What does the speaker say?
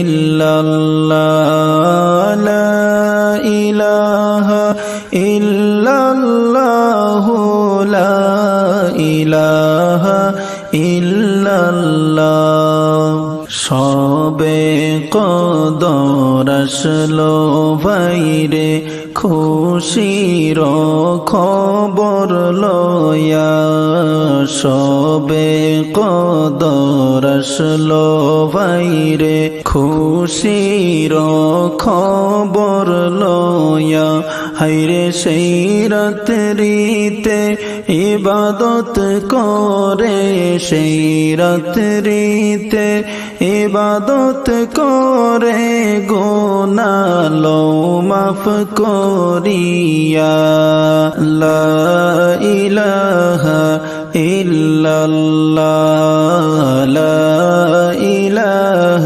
ইল্লাল্লাহ লা ইলাহা ইল্লাল্লাহ লা ইলাহা ইল্লাল্লাহ সবে কদর আসলো ভাইরে খুশির খবর লয়া সবে কদর আসলো ভাইরে খুশির খবর লয়া হায়রে সেই রাত্রিতে ইবাদত করে সেই রাত্রিতে ইবাদত করে গুনাহ লও মাফ করিয়া লা ইলাহা ইল্লাল্লাহ লা ইলাহা